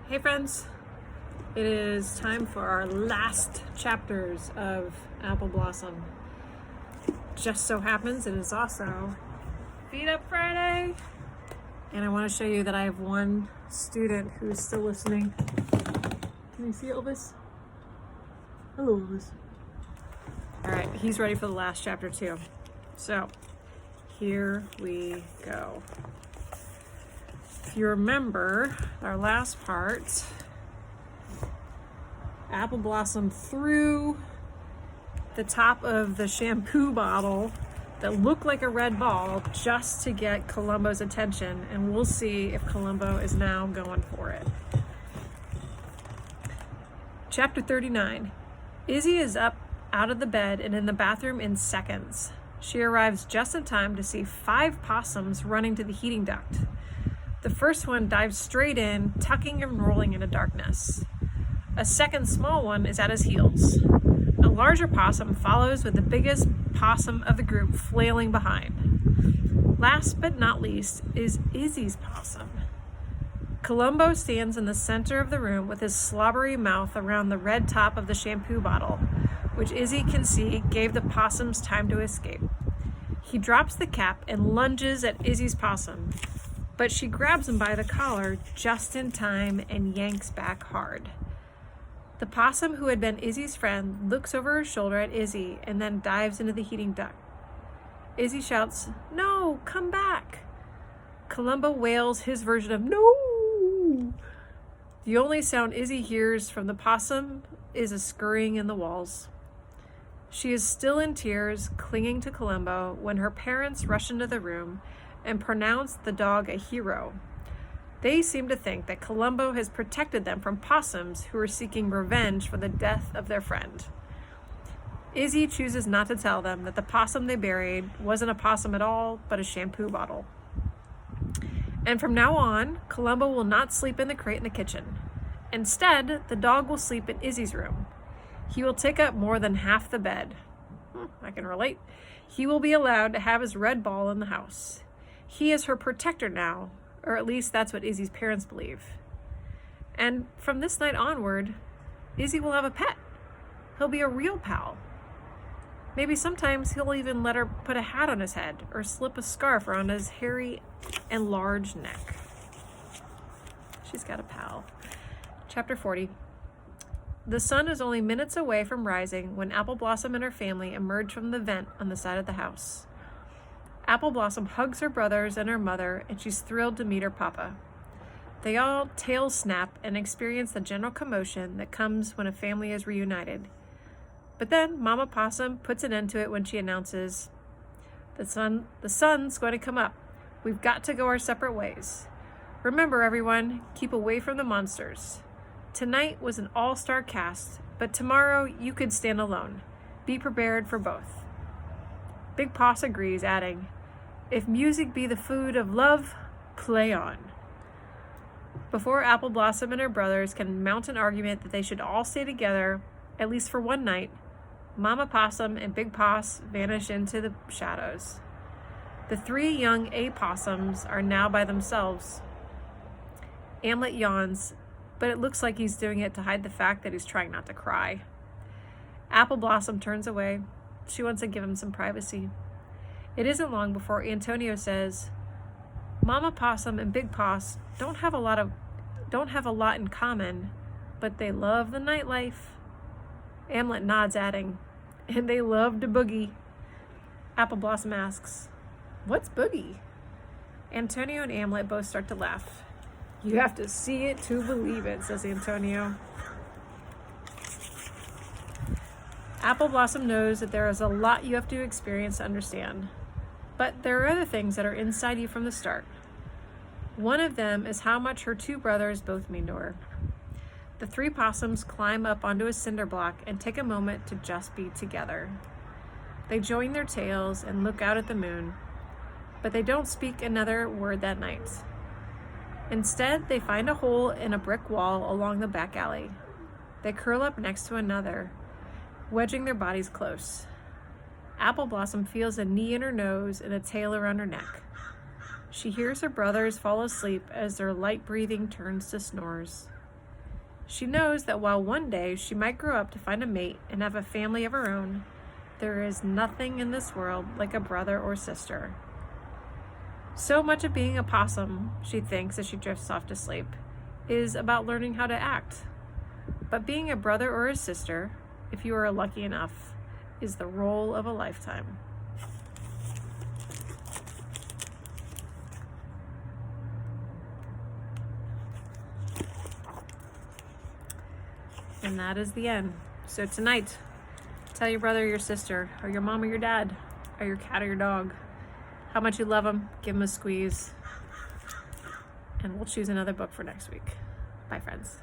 Hey friends, it is time for our last chapters of Appleblossom. Just so happens it is also Feed Up Friday, and I want to show you that I have one student who's still listening. Can you see Elvis? Hello, Elvis. All right, he's ready for the last chapter too. So here we go. If you remember our last part, Appleblossom threw the top of the shampoo bottle that looked like a red ball just to get Columbo's attention, and we'll see if Columbo is now going for it. Chapter 39. Izzy is up out of the bed and in the bathroom in seconds. She arrives just in time to see 5 possums running to the heating duct. The first one dives straight in, tucking and rolling into darkness. A second small one is at his heels. A larger possum follows with the biggest possum of the group flailing behind. Last but not least is Izzy's possum. Columbo stands in the center of the room with his slobbery mouth around the red top of the shampoo bottle, which Izzy can see gave the possums time to escape. He drops the cap and lunges at Izzy's possum, but she grabs him by the collar just in time and yanks back hard. The possum, who had been Izzy's friend, looks over her shoulder at Izzy and then dives into the heating duct. Izzy shouts, "No, come back!" Columbo wails his version of "No!" The only sound Izzy hears from the possum is a scurrying in the walls. She is still in tears, clinging to Columbo, when her parents rush into the room and pronounce the dog a hero. They seem to think that Columbo has protected them from possums who are seeking revenge for the death of their friend. Izzy chooses not to tell them that the possum they buried wasn't a possum at all, but a shampoo bottle. And from now on, Columbo will not sleep in the crate in the kitchen. Instead, the dog will sleep in Izzy's room. He will take up more than half the bed. I can relate. He will be allowed to have his red ball in the house. He is her protector now, or at least that's what Izzy's parents believe. And from this night onward, Izzy will have a pet. He'll be a real pal. Maybe sometimes he'll even let her put a hat on his head or slip a scarf around his hairy and large neck. She's got a pal. Chapter 40. The sun is only minutes away from rising when Appleblossom and her family emerge from the vent on the side of the house. Appleblossom hugs her brothers and her mother, and she's thrilled to meet her papa. They all tails snap and experience the general commotion that comes when a family is reunited. But then Mama Possum puts an end to it when she announces, the sun's going to come up. We've got to go our separate ways. Remember, everyone, keep away from the monsters. Tonight was an all-star cast, but tomorrow you could stand alone. Be prepared for both. Big Poss agrees, adding, "If music be the food of love, play on." Before Appleblossom and her brothers can mount an argument that they should all stay together, at least for one night, Mama Possum and Big Poss vanish into the shadows. The 3 young A-possums are now by themselves. Amlet yawns, but it looks like he's doing it to hide the fact that he's trying not to cry. Appleblossom turns away. She wants to give him some privacy. It isn't long before Antonio says, "Mama Possum and Big Poss don't have a lot in common, but they love the nightlife." Amlet nods, adding, "And they love to boogie." Appleblossom asks, "What's boogie?" Antonio and Amlet both start to laugh. "You have to see it to believe it," says Antonio. Appleblossom knows that there is a lot you have to experience to understand, but there are other things that are inside you from the start. One of them is how much her 2 brothers both mean to her. The 3 possums climb up onto a cinder block and take a moment to just be together. They join their tails and look out at the moon, but they don't speak another word that night. Instead, they find a hole in a brick wall along the back alley. They curl up next to another, wedging their bodies close. Appleblossom feels a knee in her nose and a tail around her neck. She hears her brothers fall asleep as their light breathing turns to snores. She knows that while one day she might grow up to find a mate and have a family of her own, there is nothing in this world like a brother or sister. So much of being a possum, she thinks as she drifts off to sleep, is about learning how to act. But being a brother or a sister, if you are lucky enough, is the role of a lifetime. And that is the end. So tonight, tell your brother or your sister, or your mom or your dad, or your cat or your dog, how much you love them. Give them a squeeze. And we'll choose another book for next week. Bye, friends.